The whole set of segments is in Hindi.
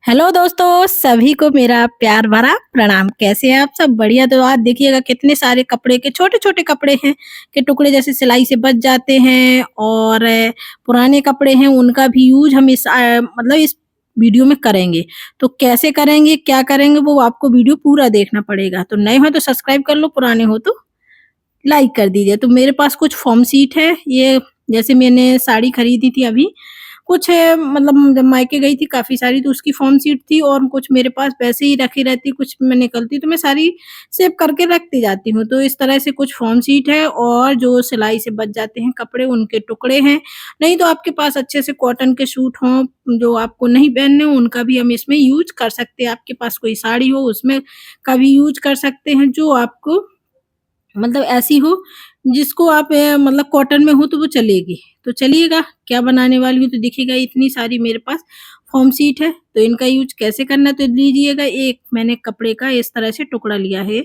हेलो दोस्तों, सभी को मेरा प्यार भरा प्रणाम। कैसे हैं आप सब? बढ़िया। तो आज देखिएगा कितने सारे कपड़े के छोटे-छोटे कपड़े हैं के टुकड़े जैसे सिलाई से बच जाते हैं और पुराने कपड़े हैं उनका भी यूज़ हम मतलब इस वीडियो में करेंगे। तो कैसे करेंगे, क्या करेंगे वो आपको वीडियो पूरा देखना पड़ेगा। तो नए हो तो सब्सक्राइब कर लो, पुराने हो तो लाइक कर दीजिए। तो मेरे पास कुछ फ़ॉर्म शीट है, ये जैसे मैंने साड़ी खरीदी थी अभी, कुछ मतलब जब मायके गई थी काफ़ी सारी तो उसकी फ़ॉर्म शीट थी और कुछ मेरे पास वैसे ही रखी रहती, कुछ मैं निकलती तो मैं सारी सेव करके रखती जाती हूँ। तो इस तरह से कुछ फ़ॉर्म शीट है और जो सिलाई से बच जाते हैं कपड़े उनके टुकड़े हैं। नहीं तो आपके पास अच्छे से कॉटन के सूट हों, जो आपको नहीं पहनने हों उनका भी हम इसमें यूज़ कर सकते हैं। आपके पास कोई साड़ी हो उसमें का भी यूज़ कर सकते हैं, जो आपको मतलब ऐसी हो जिसको आप मतलब कॉटन में हो तो वो चलेगी। तो चलिएगा क्या बनाने वाली हूँ तो देखिएगा इतनी सारी मेरे पास फ़ॉर्म शीट है, तो इनका यूज़ कैसे करना है तो लीजिएगा। एक मैंने कपड़े का इस तरह से टुकड़ा लिया है,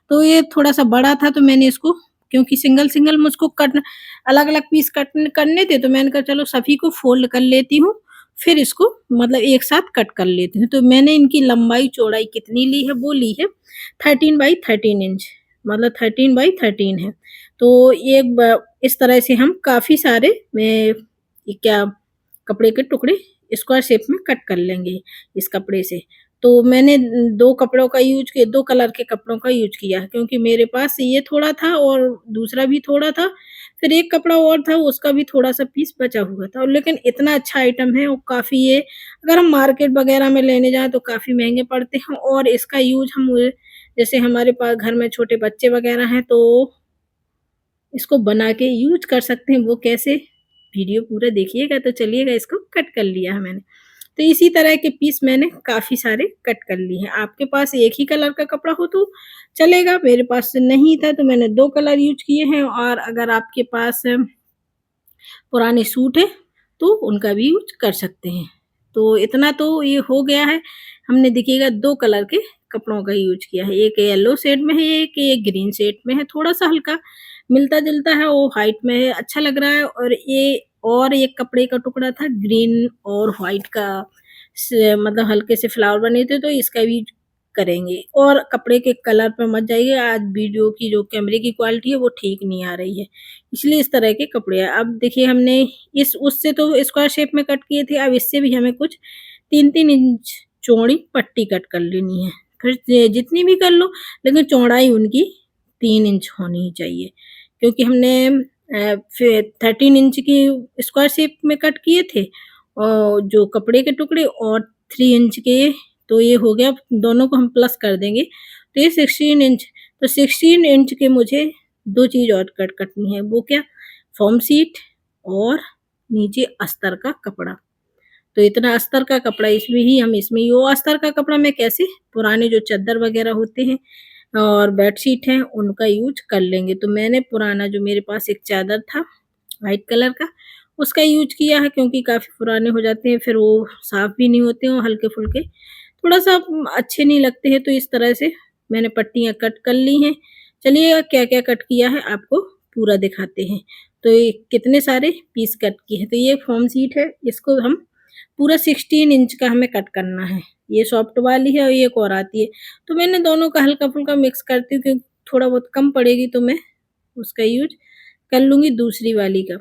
तो ये थोड़ा-सा बड़ा था तो मैंने इसको क्योंकि सिंगल-सिंगल मुझको कट अलग-अलग पीस कट करने थे तो मैंने कहा चलो सभी को फ़ोल्ड कर लेती हूँ, फिर इसको मतलब एक साथ कट कर लेती हूँ। तो मैंने इनकी लंबाई-चौड़ाई कितनी ली है वो ली है 13 बाई 13 इंच। मतलब 13 बाई 13 है। तो एक ब इस तरह से हम काफ़ी सारे ये क्या कपड़े के टुकड़े स्क्वायर शेप में कट कर लेंगे इस कपड़े से। तो मैंने 2 कपड़ों का यूज़ किया 2 कलर के कपड़ों का यूज़ किया है क्योंकि मेरे पास ये थोड़ा था और दूसरा भी थोड़ा था। फिर एक कपड़ा और था उसका भी थोड़ा-सा पीस बचा हुआ था और लेकिन इतना अच्छा आइटम है और काफ़ी ये अगर हम मार्केट वग़ैरह में लेने जाएँ तो काफ़ी महँगे पड़ते हैं और इसका यूज़ हम जैसे हमारे पास घर में छोटे बच्चे वग़ैरह हैं तो इसको बना के यूज़ कर सकते हैं। वो कैसे? वीडियो पूरा देखिएगा तो चलिएगा इसको कट कर लिया है मैंने। तो इसी तरह के पीस मैंने काफ़ी सारे कट कर लिए हैं। आपके पास एक ही कलर का कपड़ा हो तो चलेगा, मेरे पास नहीं था तो मैंने 2 कलर यूज़ किए हैं और अगर आपके पास पुराने सूट हैं, तो उनका भी यूज़ कर सकते हैं। तो इतना तो ये हो गया है, हमने देखिएगा 2 कलर के कपड़ों का यूज़ किया है। एक येलो शेड में है, एक ग्रीन शेड में है, थोड़ा-सा हल्का मिलता-जुलता है, वो व्हाइट में है, अच्छा लग रहा है और एक कपड़े का टुकड़ा था ग्रीन और व्हाइट का मतलब हल्के से फ्लावर बने थे, तो इसका भी करेंगे और कपड़े के कलर पे मत जाइए, आज वीडियो की जो कैमरे की क्वालिटी है वो ठीक नहीं आ रही है। इसलिए इस तरह के कपड़े हैं। अब देखिए हमने इस उससे तो स्क्वायर शेप में कट किए थे, अब इससे भी हमें कुछ 3-3 इंच चौड़ी पट्टी कट कर लेनी है। फिर जितनी भी कर लो, लेकिन चौड़ाई उनकी 3 इंच होनी ही चाहिए। क्योंकि हमने फिर 13 इंच की स्क्वायर शेप में कट किए थे और जो कपड़े के टुकड़े और 3 इंच के, तो ये हो गया, दोनों को हम प्लस कर देंगे, तो ये 16 इंच। तो 16 इंच के मुझे 2 चीज़ और कट करनी है, वो क्या? फ़ॉर्म शीट और नीचे अस्तर का कपड़ा। तो इतना अस्तर का कपड़ा इसमें ही हम इसमें ही वो अस्तर का कपड़ा मैं कैसे? पुराने जो चद्दर वग़ैरह होते हैं और बेडशीट हैं, उनका यूज़ कर लेंगे। तो मैंने पुराना जो मेरे पास एक चादर था व्हाइट कलर का, उसका यूज़ किया है क्योंकि काफ़ी पुराने हो जाते हैं, फिर वो साफ़ भी नहीं होते हैं और हल्के-फुल्के थोड़ा-सा अच्छे नहीं लगते हैं, तो इस तरह से मैंने पट्टियाँ कट कर ली हैं। चलिए क्या-क्या कट किया है आपको पूरा दिखाते हैं। तो ये कितने सारे पीस कट किए हैं, तो ये फ़ॉर्म शीट है, इसको हम पूरा 16 इंच का हमें कट करना है। ये सॉफ्ट वाली है और ये एक और आती है। तो मैंने दोनों का हल्का-फुल्का मिक्स करती हूँ क्योंकि थोड़ा बहुत कम पड़ेगी तो मैं उसका यूज़ कर लूँगी दूसरी वाली का।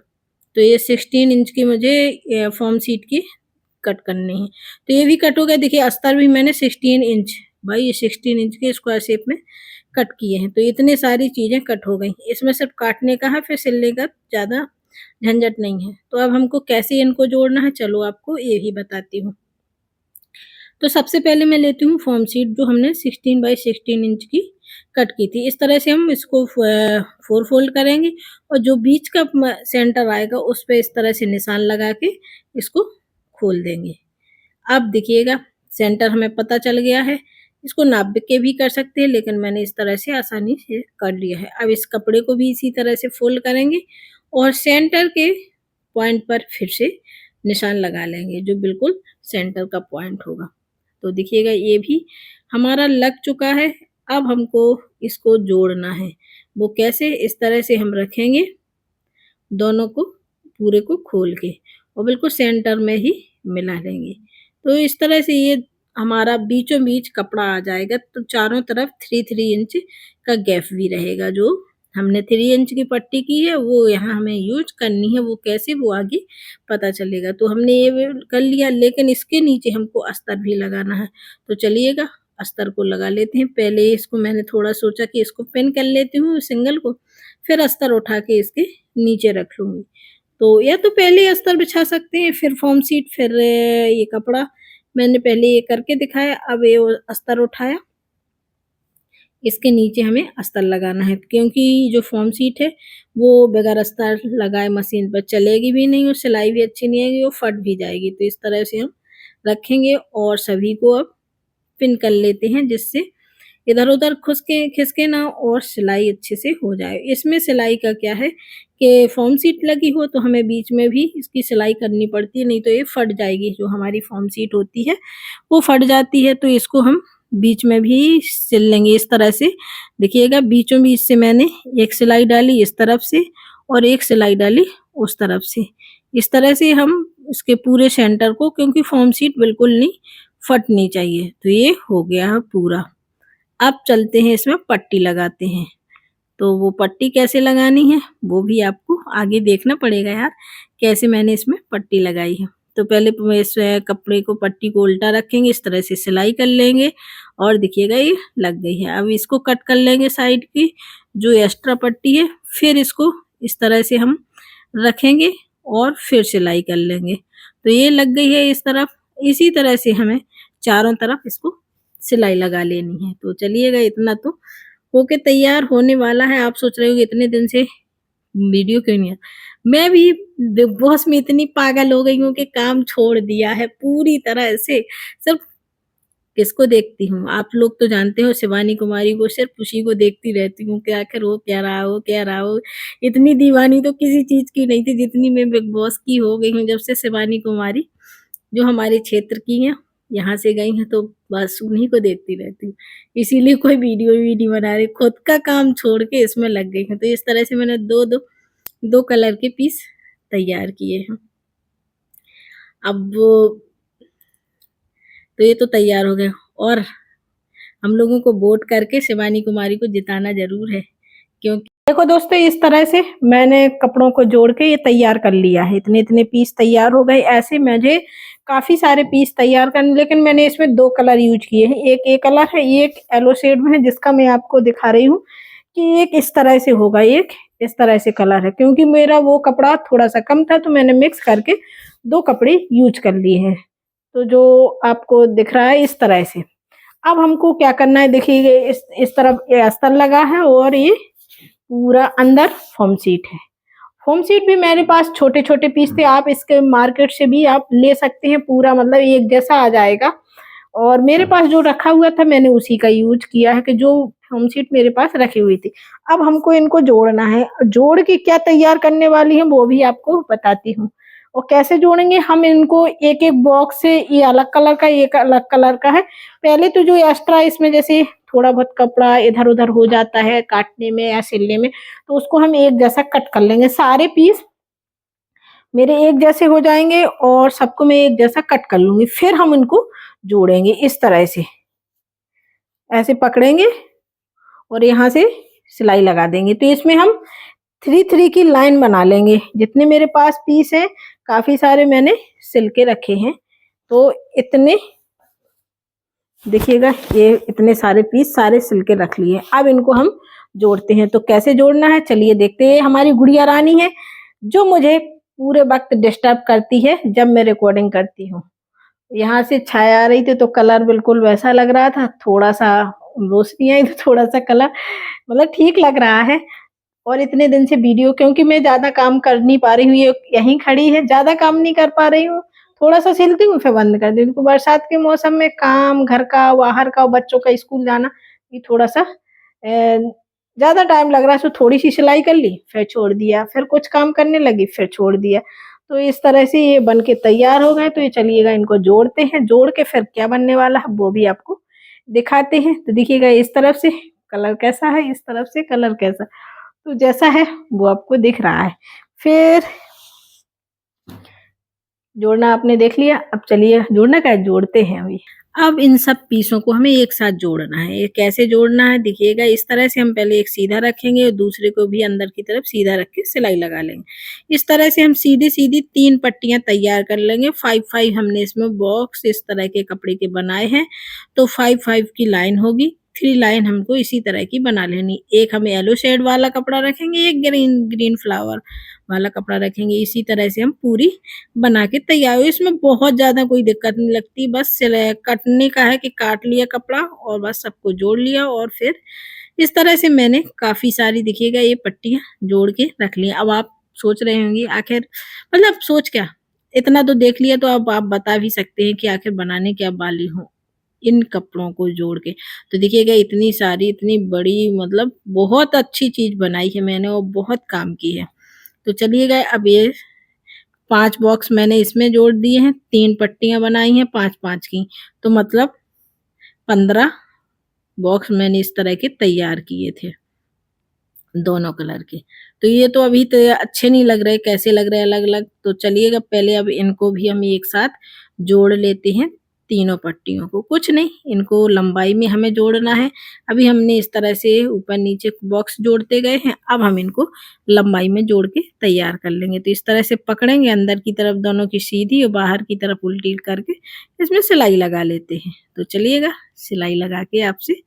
तो ये 16 इंच की मुझे फ़ॉर्म शीट की कट करनी है। तो ये भी कट हो गया, देखिए अस्तर भी मैंने 16 इंच, भाई ये 16 इंच के स्क्वायर शेप में कट किए हैं। तो इतनी सारी चीज़ें कट हो गई। इसमें सिर्फ़ काटने का है, फिर सिलने का ज़्यादा झंझट नहीं है। तो अब हमको कैसे इनको जोड़ना है चलो आपको ये भी बताती हूँ। तो सबसे पहले मैं लेती हूँ फ़ॉर्म शीट जो हमने 16 बाई 16 इंच की कट की थी। इस तरह से हम इसको 4 फ़ोल्ड करेंगे और जो बीच का सेंटर आएगा उस पे इस तरह से निशान लगा के इसको खोल देंगे। अब देखिएगा सेंटर हमें पता चल गया है। इसको नाप के भी कर सकते हैं लेकिन मैंने इस तरह से आसानी से कर लिया है। अब इस कपड़े को भी इसी तरह से फ़ोल्ड करेंगे और सेंटर के पॉइंट पर फिर से निशान लगा लेंगे जो बिल्कुल सेंटर का पॉइंट होगा। तो देखिएगा ये भी हमारा लग चुका है। अब हमको इसको जोड़ना है। वो कैसे? इस तरह से हम रखेंगे दोनों को पूरे को खोल के और बिल्कुल सेंटर में ही मिला लेंगे। तो इस तरह से ये हमारा बीचों बीच कपड़ा आ जाएगा, तो चारों तरफ 3-3 इंच का गैप भी रहेगा। जो हमने 3 इंच की पट्टी की है वो यहाँ हमें यूज करनी है, वो कैसे वो आगे पता चलेगा। तो हमने ये कर लिया, लेकिन इसके नीचे हमको अस्तर भी लगाना है। तो चलिएगा अस्तर को लगा लेते हैं। पहले इसको मैंने थोड़ा सोचा कि इसको पिन कर लेती हूँ सिंगल को, फिर अस्तर उठा के इसके नीचे रख लूँगी। तो या तो पहले ही अस्तर बिछा सकते हैं, फिर फ़ॉर्म शीट, फिर ये कपड़ा। मैंने पहले ये करके दिखाया, अब ये अस्तर उठाया, इसके नीचे हमें अस्तर लगाना है, क्योंकि जो फ़ॉर्म शीट है वो बगैर अस्तर लगाए मशीन पर चलेगी भी नहीं और सिलाई भी अच्छी नहीं आएगी, वो फट भी जाएगी। तो इस तरह से हम रखेंगे और सभी को अब पिन कर लेते हैं, जिससे इधर-उधर खिसके ना और सिलाई अच्छे से हो जाए। इसमें सिलाई का क्या है कि फ़ॉर्म शीट लगी हो तो हमें बीच में भी इसकी सिलाई करनी पड़ती है, नहीं तो ये फट जाएगी। जो हमारी फ़ॉर्म शीट होती है वो फट जाती है, तो इसको हम बीच में भी सिल लेंगे इस तरह से। देखिएगा बीचों बीच से मैंने एक सिलाई डाली इस तरफ से और एक सिलाई डाली उस तरफ से। इस तरह से हम इसके पूरे सेंटर को, क्योंकि फ़ॉर्म शीट बिल्कुल नहीं फटनी चाहिए। तो ये हो गया है पूरा। अब चलते हैं इसमें पट्टी लगाते हैं। तो वो पट्टी कैसे लगानी है वो भी आपको आगे देखना पड़ेगा यार, कैसे मैंने इसमें पट्टी लगाई है। तो पहले इस कपड़े को पट्टी को उल्टा रखेंगे, इस तरह से सिलाई कर लेंगे और देखिएगा ये लग गई है। अब इसको कट कर लेंगे साइड की जो एक्स्ट्रा पट्टी है, फिर इसको इस तरह से हम रखेंगे और फिर सिलाई कर लेंगे। तो ये लग गई है इस तरफ, इसी तरह से हमें चारों तरफ इसको सिलाई लगा लेनी है। तो चलिएगा इतना तो होके तैयार होने वाला है। आप सोच रहे होंगे इतने दिन से वीडियो क्यों नहीं आया? मैं भी बिग बॉस में इतनी पागल हो गई हूँ कि काम छोड़ दिया है पूरी तरह से। सिर्फ किसको देखती हूँ? आप लोग तो जानते हो शिवानी कुमारी को, सिर्फ उसी को देखती रहती हूँ कि आखिर हो क्या रहा हो, क्या रहा हो। इतनी दीवानी तो किसी चीज़ की नहीं थी जितनी मैं बिग बॉस की हो गई हूँ जब से शिवानी कुमारी जो हमारे क्षेत्र की हैं, यहाँ से गई हैं, तो बस उन्हीं को देखती रहती हूँ। इसीलिए कोई वीडियो भी नहीं बना रही, खुद का काम छोड़ के इसमें लग गई हूँ। तो इस तरह से मैंने 2 कलर के पीस तैयार किए हैं। अब वो तो ये तो तैयार हो गए और हम लोगों को वोट करके शिवानी कुमारी को जिताना ज़रूर है, क्योंकि देखो दोस्तों इस तरह से मैंने कपड़ों को जोड़ के ये तैयार कर लिया है। इतने-इतने पीस तैयार हो गए। ऐसे मुझे काफ़ी सारे पीस तैयार करने, लेकिन मैंने इसमें 2 कलर यूज़ किए हैं। एक ये कलर है, एक येलो शेड में है जिसका मैं आपको दिखा रही हूँ कि एक इस तरह से होगा, एक इस तरह से कलर है। क्योंकि मेरा वो कपड़ा थोड़ा-सा कम था तो मैंने मिक्स करके 2 कपड़े यूज़ कर लिए हैं। तो जो आपको दिख रहा है इस तरह से। अब हमको क्या करना है, देखिए इस तरफ ये अस्तर लगा है और ये पूरा अंदर फ़ॉर्म शीट है। फ़ॉर्म शीट भी मेरे पास छोटे-छोटे पीस थे, आप इसके मार्केट से भी आप ले सकते हैं, पूरा मतलब एक जैसा आ जाएगा। और मेरे पास जो रखा हुआ था मैंने उसी का यूज़ किया है कि जो फ़ॉर्म शीट मेरे पास रखी हुई थी। अब हमको इनको जोड़ना है, जोड़ के क्या तैयार करने वाली हूँ वो भी आपको बताती हूँ। और कैसे जोड़ेंगे हम इनको, एक-एक बॉक्स से ये अलग कलर का, एक अलग कलर का है। पहले तो जो एक्स्ट्रा इसमें जैसे थोड़ा बहुत कपड़ा इधर-उधर हो जाता है काटने में या सिलने में, तो उसको हम एक जैसा कट कर लेंगे। सारे पीस मेरे एक जैसे हो जाएँगे और सबको मैं एक जैसा कट कर लूँगी। फिर हम इनको जोड़ेंगे इस तरह से। ऐसे पकड़ेंगे और यहाँ से सिलाई लगा देंगे। तो इसमें हम 3-3 की लाइन बना लेंगे। जितने मेरे पास पीस हैं, काफ़ी सारे मैंने सिल के रखे हैं। तो इतने देखिएगा, ये इतने सारे पीस सारे सिल के रख लिए। अब इनको हम जोड़ते हैं। तो कैसे जोड़ना है चलिए देखते हैं। हमारी गुड़िया रानी है जो मुझे पूरे वक़्त डिस्टर्ब करती है जब मैं रिकॉर्डिंग करती हूँ। यहाँ से छाया आ रही थी तो कलर बिल्कुल वैसा लग रहा था, थोड़ा-सा रोशनी आई तो थोड़ा-सा कलर मतलब ठीक लग रहा है। और इतने दिन से वीडियो, क्योंकि मैं ज़्यादा काम कर नहीं पा रही हूँ, ये यहीं खड़ी है, ज़्यादा काम नहीं कर पा रही हूँ, थोड़ा-सा सिलती हूँ फिर बंद कर देती हूँ। बरसात के मौसम में काम घर का, बाहर का, बच्चों का स्कूल जाना, ये थोड़ा-सा ज़्यादा टाइम लग रहा है, सो थोड़ी-सी सिलाई कर ली, फिर छोड़ दिया, फिर कुछ काम करने लगी, फिर छोड़ दिया। तो इस तरह से ये बन के तैयार हो गए। तो ये चलिएगा इनको जोड़ते हैं, जोड़ के फिर क्या बनने वाला है वो भी आपको दिखाते हैं। तो देखिएगा इस तरफ से कलर कैसा है, इस तरफ से कलर कैसा, तो जैसा है वो आपको दिख रहा है। फिर जोड़ना आपने देख लिया, अब चलिए जोड़ना क्या है, जोड़ते हैं अभी। अब इन सब पीसों को हमें एक साथ जोड़ना है। ये कैसे जोड़ना है देखिएगा, इस तरह से हम पहले एक सीधा रखेंगे और दूसरे को भी अंदर की तरफ सीधा रख के सिलाई लगा लेंगे। इस तरह से हम सीधी-सीधी 3 पट्टियाँ तैयार कर लेंगे। 5-5 हमने इसमें बॉक्स इस तरह के कपड़े के बनाए हैं, तो 5-5 की लाइन होगी। 3 लाइन हमको इसी तरह की बना लेनी। एक हम येलो शेड वाला कपड़ा रखेंगे, एक ग्रीन ग्रीन फ्लावर वाला कपड़ा रखेंगे। इसी तरह से हम पूरी बना के तैयार हो। इसमें बहुत ज़्यादा कोई दिक्कत नहीं लगती, बस कटने का है कि काट लिया कपड़ा और बस सबको जोड़ लिया और फिर इस तरह से मैंने काफ़ी सारी देखिएगा ये पट्टियाँ जोड़ के रख ली। अब आप सोच रहे होंगे आखिर मतलब सोच क्या, इतना तो देख लिया तो अब आप बता भी सकते हैं कि आखिर बनाने क्या वाली हूँ, इन कपड़ों को जोड़ के। तो देखिएगा इतनी सारी, इतनी बड़ी मतलब बहुत अच्छी चीज़ बनाई है मैंने और बहुत काम की है। तो चलिएगा अब ये 5 बॉक्स मैंने इसमें जोड़ दिए हैं, 3 पट्टियाँ बनाई हैं 5-5 की, तो मतलब 15 बॉक्स मैंने इस तरह के तैयार किए थे, दोनों कलर के। तो ये तो अभी तो अच्छे नहीं लग रहे, कैसे लग रहे हैं अलग-अलग, तो चलिएगा पहले अब इनको भी हम एक साथ जोड़ लेते हैं, तीनों पट्टियों को। कुछ नहीं, इनको लंबाई में हमें जोड़ना है। अभी हमने इस तरह से ऊपर-नीचे बॉक्स जोड़ते गए हैं, अब हम इनको लंबाई में जोड़ के तैयार कर लेंगे। तो इस तरह से पकड़ेंगे अंदर की तरफ दोनों की सीधी और बाहर की तरफ उल्टी करके इसमें सिलाई लगा लेते हैं। तो चलिएगा सिलाई लगा के आपसे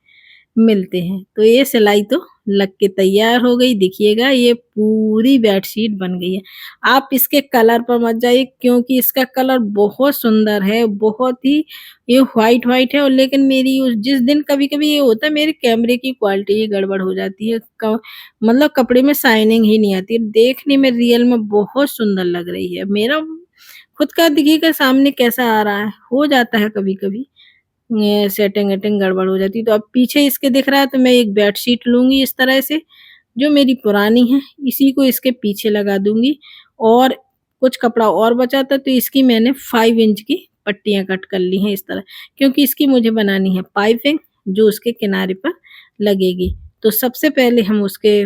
मिलते हैं। तो ये सिलाई तो लग के तैयार हो गई। देखिएगा ये पूरी बेडशीट बन गई है। आप इसके कलर पर मत जाइए क्योंकि इसका कलर बहुत सुंदर है, बहुत ही ये व्हाइट-व्हाइट है और लेकिन मेरी उस जिस दिन कभी-कभी ये होता है मेरे कैमरे की क्वालिटी ही गड़बड़ हो जाती है। मतलब कपड़े में शाइनिंग ही नहीं आती है। देखने में रियल में बहुत सुंदर लग रही है। मेरा खुद का देखिएगा सामने कैसा आ रहा है, हो जाता है कभी-कभी। ये सेटिंग-वेटिंग गड़बड़ हो जाती है। तो अब पीछे इसके दिख रहा है तो मैं एक बेडशीट लूँगी इस तरह से, जो मेरी पुरानी है, इसी को इसके पीछे लगा दूँगी और कुछ कपड़ा और बचा था तो इसकी मैंने 5 इंच की पट्टियाँ कट कर ली हैं इस तरह, क्योंकि इसकी मुझे बनानी है पाइपिंग जो उसके किनारे पर लगेगी। तो सबसे पहले हम उसके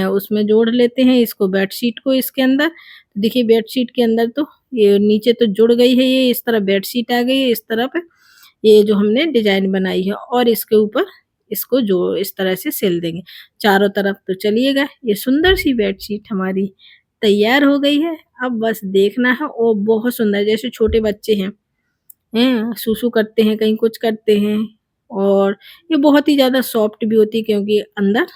उसमें जोड़ लेते हैं इसको बेडशीट को इसके अंदर। देखिए बेडशीट के अंदर तो ये नीचे तो जुड़ गई है ये इस तरह बेडशीट आ गई है इस तरफ ये जो हमने डिज़ाइन बनाई है और इसके ऊपर इसको जो इस तरह से सिल देंगे चारों तरफ। तो चलिएगा ये सुंदर सी बेडशीट हमारी तैयार हो गई है। अब बस देखना है और बहुत सुंदर जैसे छोटे बच्चे हैं सूसू करते हैं, कहीं कुछ करते हैं और ये बहुत ही ज़्यादा सॉफ्ट भी होती है क्योंकि अंदर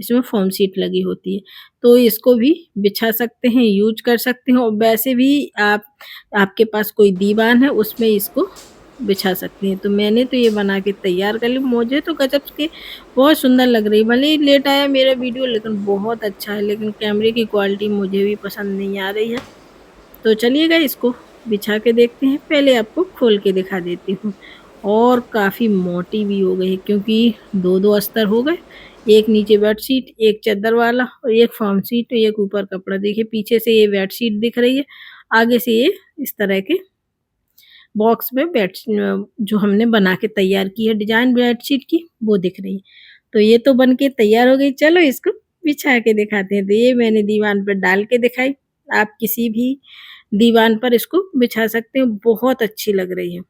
इसमें फ़ॉर्म शीट लगी होती है। तो इसको भी बिछा सकते हैं, यूज़ कर सकते हैं और वैसे भी आप आपके पास कोई दीवान है उसमें इसको बिछा सकती हैं। तो मैंने तो ये बना के तैयार कर ली। मुझे तो गज़ब के बहुत सुंदर लग रही है। भले ही लेट आया मेरा वीडियो लेकिन बहुत अच्छा है, लेकिन कैमरे की क्वालिटी मुझे भी पसंद नहीं आ रही है। तो चलिएगा इसको बिछा के देखते हैं। पहले आपको खोल के दिखा देती हूँ और काफ़ी मोटी भी हो गई है क्योंकि 2-2 अस्तर हो गए। एक नीचे बेडशीट, एक चद्दर वाला और एक फ़ॉर्म शीट, एक ऊपर कपड़ा। देखिए पीछे से ये बेडशीट दिख रही है, आगे से ये इस तरह के बॉक्स में जो हमने बना के तैयार की है डिज़ाइन बेडशीट की, वो दिख रही है। तो ये तो बन के तैयार हो गई, चलो इसको बिछा के दिखाते हैं। तो ये मैंने दीवान पर डाल के दिखाई, आप किसी भी दीवान पर इसको बिछा सकते हो, बहुत अच्छी लग रही है।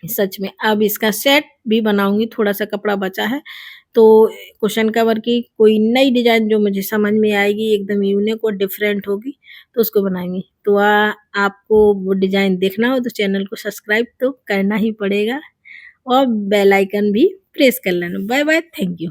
सच में, अब इसका सेट भी बनाऊँगी, थोड़ा-सा कपड़ा बचा है, तो कुशन कवर की कोई नई डिज़ाइन जो मुझे समझ में आएगी, एकदम यूनिक और डिफरेंट होगी, तो उसको बनाएँगे। तो आपको वो डिज़ाइन देखना हो तो चैनल को सब्सक्राइब तो करना ही पड़ेगा और बेल आइकन भी प्रेस कर लेना। Bye-bye, thank you.